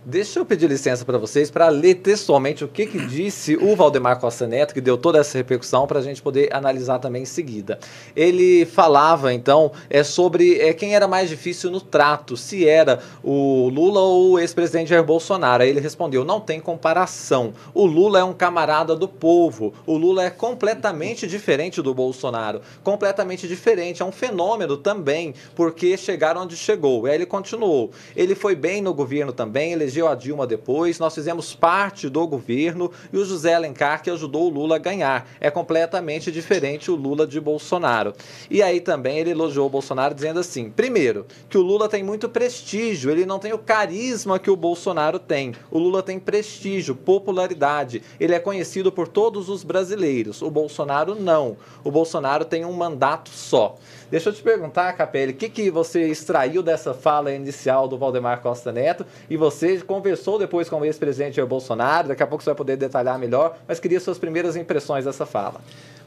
Deixa eu pedir licença para vocês para ler textualmente o que disse o Valdemar Costa Neto, que deu toda essa repercussão, para a gente poder analisar também em seguida. Ele falava, então, sobre quem era mais difícil no trato, se era o Lula ou o ex-presidente Jair Bolsonaro. Aí ele respondeu, não tem comparação. O Lula é um camarada do povo. O Lula é completamente diferente do Bolsonaro. Completamente diferente. É um fenômeno também, porque chegaram onde chegou. E aí ele continuou. Ele foi bem no governo também, elegeu a Dilma depois, nós fizemos parte do governo e o José Alencar que ajudou o Lula a ganhar. É completamente diferente o Lula de Bolsonaro. E aí também ele elogiou o Bolsonaro dizendo assim, primeiro, que o Lula tem muito prestígio, ele não tem o carisma que o Bolsonaro tem. O Lula tem prestígio, popularidade, ele é conhecido por todos os brasileiros. O Bolsonaro não. O Bolsonaro tem um mandato só. Deixa eu te perguntar, Capelli, o que você extraiu dessa fala inicial do Valdemar Costa Neto e você conversou depois com o ex-presidente Jair Bolsonaro, daqui a pouco você vai poder detalhar melhor, mas queria suas primeiras impressões dessa fala.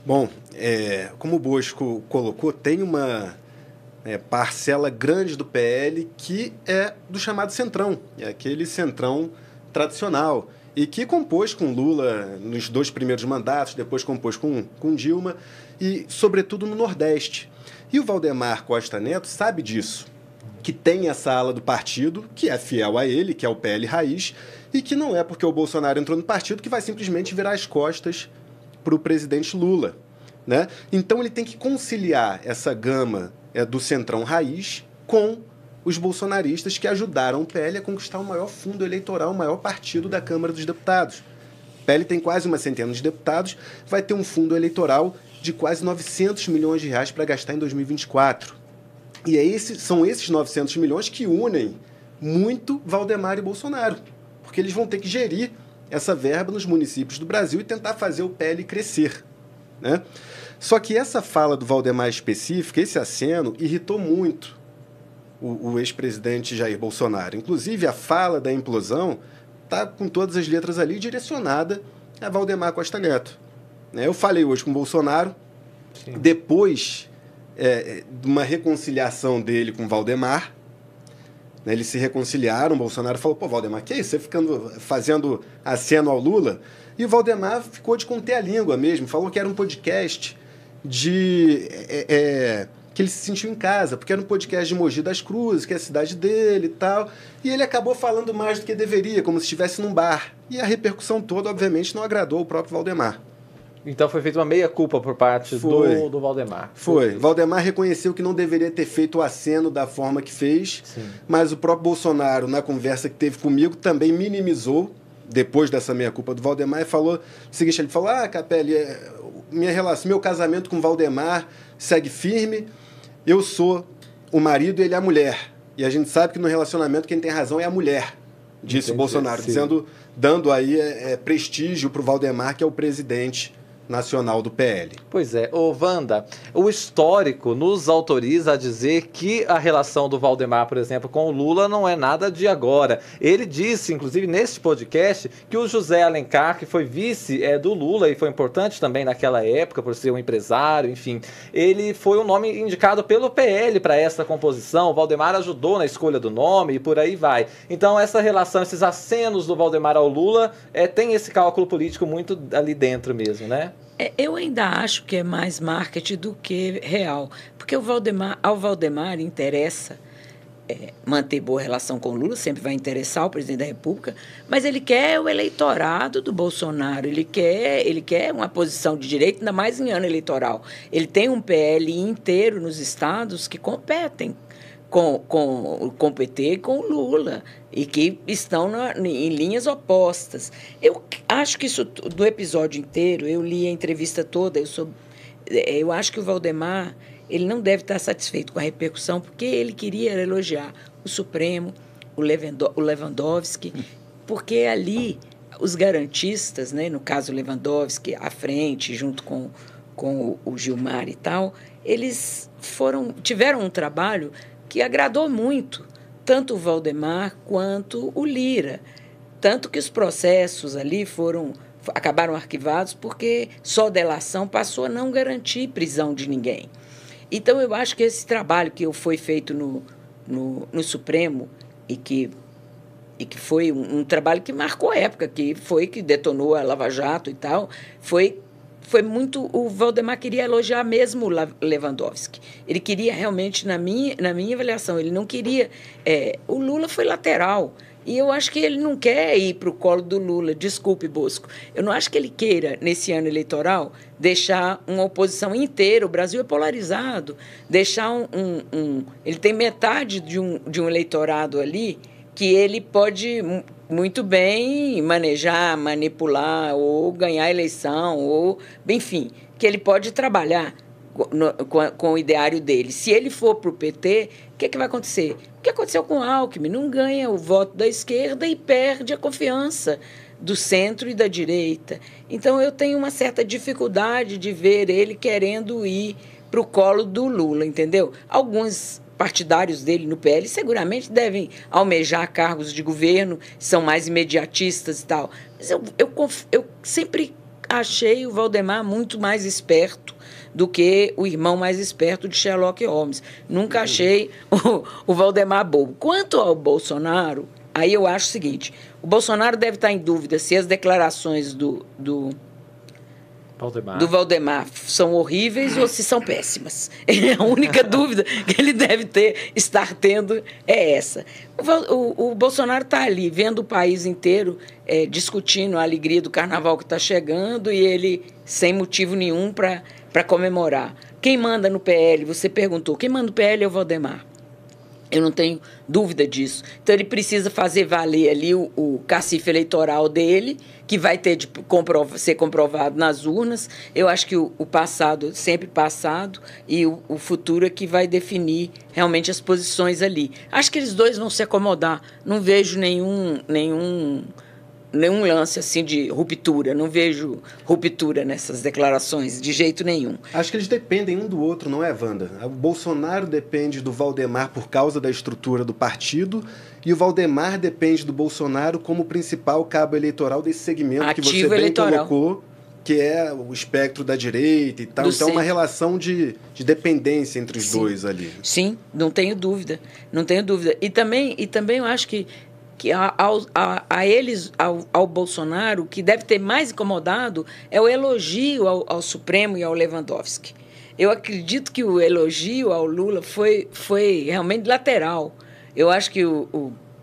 Bom, como o Bosco colocou, tem uma parcela grande do PL que é do chamado centrão, é aquele centrão tradicional, e que compôs com Lula nos 2 primeiros mandatos, depois compôs com Dilma, e sobretudo no Nordeste. E o Valdemar Costa Neto sabe disso, que tem essa ala do partido, que é fiel a ele, que é o PL Raiz, e que não é porque o Bolsonaro entrou no partido que vai simplesmente virar as costas para o presidente Lula, né? Então ele tem que conciliar essa gama do centrão raiz com os bolsonaristas que ajudaram o PL a conquistar o maior fundo eleitoral, o maior partido da Câmara dos Deputados. O PL tem quase uma centena de deputados, vai ter um fundo eleitoral de quase 900 milhões de reais para gastar em 2024. E são esses 900 milhões que unem muito Valdemar e Bolsonaro, porque eles vão ter que gerir essa verba nos municípios do Brasil e tentar fazer o PL crescer, né? Só que essa fala do Valdemar específica, esse aceno, irritou muito o ex-presidente Jair Bolsonaro. Inclusive, a fala da implosão está com todas as letras ali direcionada a Valdemar Costa Neto. Eu falei hoje com o Bolsonaro, sim, depois de uma reconciliação dele com o Valdemar, né, eles se reconciliaram, o Bolsonaro falou, pô, Valdemar, que é isso? Você fazendo aceno ao Lula? E o Valdemar ficou de conter a língua mesmo, falou que era um podcast que ele se sentiu em casa, porque era um podcast de Mogi das Cruzes, que é a cidade dele e tal, e ele acabou falando mais do que deveria, como se estivesse num bar. E a repercussão toda, obviamente, não agradou o próprio Valdemar. Então foi feita uma meia-culpa por parte do Valdemar. Foi. Valdemar reconheceu que não deveria ter feito o aceno da forma que fez, sim, mas o próprio Bolsonaro, na conversa que teve comigo, também minimizou, depois dessa meia-culpa do Valdemar, e falou o seguinte, ele falou, Capelli, minha relação, meu casamento com o Valdemar segue firme, eu sou o marido e ele é a mulher. E a gente sabe que no relacionamento quem tem razão é a mulher, disse o Bolsonaro, dando aí prestígio para o Valdemar, que é o presidente nacional do PL. Pois é. Wanda, o histórico nos autoriza a dizer que a relação do Valdemar, por exemplo, com o Lula não é nada de agora. Ele disse, inclusive, neste podcast, que o José Alencar, que foi vice do Lula e foi importante também naquela época por ser um empresário, enfim, ele foi um nome indicado pelo PL para essa composição. O Valdemar ajudou na escolha do nome e por aí vai. Então, essa relação, esses acenos do Valdemar ao Lula, tem esse cálculo político muito ali dentro mesmo, né? Eu ainda acho que é mais marketing do que real, porque ao Valdemar interessa manter boa relação com o Lula, sempre vai interessar o presidente da República, mas ele quer o eleitorado do Bolsonaro, ele quer uma posição de direita, ainda mais em ano eleitoral. Ele tem um PL inteiro nos estados que competem com o PT e com o Lula, e que estão em linhas opostas. Eu acho que isso, do episódio inteiro, eu li a entrevista toda, eu acho que o Valdemar ele não deve estar satisfeito com a repercussão, porque ele queria elogiar o Supremo, o Lewandowski, porque ali os garantistas, né, no caso o Lewandowski, à frente, junto com o Gilmar e tal, eles tiveram um trabalho que agradou muito, tanto o Valdemar quanto o Lira. Tanto que os processos ali acabaram arquivados porque só delação passou a não garantir prisão de ninguém. Então, eu acho que esse trabalho que foi feito no Supremo e que e que foi um trabalho que marcou a época, que detonou a Lava Jato e tal, foi muito... O Valdemar queria elogiar mesmo o Lewandowski. Ele queria realmente, na minha avaliação, ele não queria... o Lula foi lateral. E eu acho que ele não quer ir para o colo do Lula. Desculpe, Bosco. Eu não acho que ele queira, nesse ano eleitoral, deixar uma oposição inteira. O Brasil é polarizado. Deixar ele tem metade de um eleitorado ali que ele pode muito bem manejar, manipular, ou ganhar a eleição, ou, enfim, que ele pode trabalhar com o ideário dele. Se ele for para o PT, o que vai acontecer? O que aconteceu com o Alckmin? Não ganha o voto da esquerda e perde a confiança do centro e da direita. Então, eu tenho uma certa dificuldade de ver ele querendo ir para o colo do Lula, entendeu? Alguns partidários dele no PL seguramente devem almejar cargos de governo, são mais imediatistas e tal. Mas eu sempre achei o Valdemar muito mais esperto do que o irmão mais esperto de Sherlock Holmes. Nunca achei o Valdemar bobo. Quanto ao Bolsonaro, aí eu acho o seguinte, o Bolsonaro deve estar em dúvida se as declarações do Valdemar são horríveis ou se são péssimas. A única dúvida que ele deve estar tendo é essa. O Bolsonaro está ali, vendo o país inteiro discutindo a alegria do carnaval que está chegando e ele sem motivo nenhum para comemorar. Quem manda no PL? Você perguntou. Quem manda no PL é o Valdemar. Eu não tenho dúvida disso. Então, ele precisa fazer valer ali o cacife eleitoral dele, que vai ter de ser comprovado nas urnas. Eu acho que o passado, sempre passado, e o futuro é que vai definir realmente as posições ali. Acho que eles dois vão se acomodar. Não vejo nenhum lance assim de ruptura. Não vejo ruptura nessas declarações, de jeito nenhum. Acho que eles dependem um do outro, não é, Wanda? O Bolsonaro depende do Valdemar por causa da estrutura do partido e o Valdemar depende do Bolsonaro como principal cabo eleitoral desse segmento ativo que você bem eleitoral. Colocou, que é o espectro da direita e tal. Então, é uma relação de dependência entre os dois ali. Sim, não tenho dúvida. Não tenho dúvida. E também eu acho que ao Bolsonaro, o que deve ter mais incomodado é o elogio ao Supremo e ao Lewandowski. Eu acredito que o elogio ao Lula foi realmente lateral. Eu acho que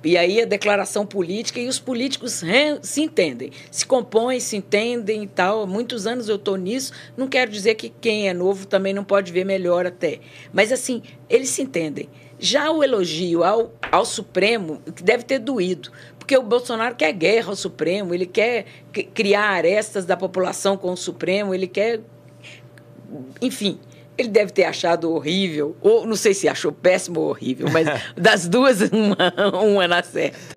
e aí a declaração política, e os políticos se entendem, se compõem, se entendem e tal. Há muitos anos eu estou nisso, não quero dizer que quem é novo também não pode ver melhor até. Mas, assim, eles se entendem. Já o elogio ao Supremo, que deve ter doído, porque o Bolsonaro quer guerra ao Supremo, ele quer criar arestas da população com o Supremo, ele quer... Enfim, ele deve ter achado horrível, ou não sei se achou péssimo ou horrível, mas das duas, uma na certa.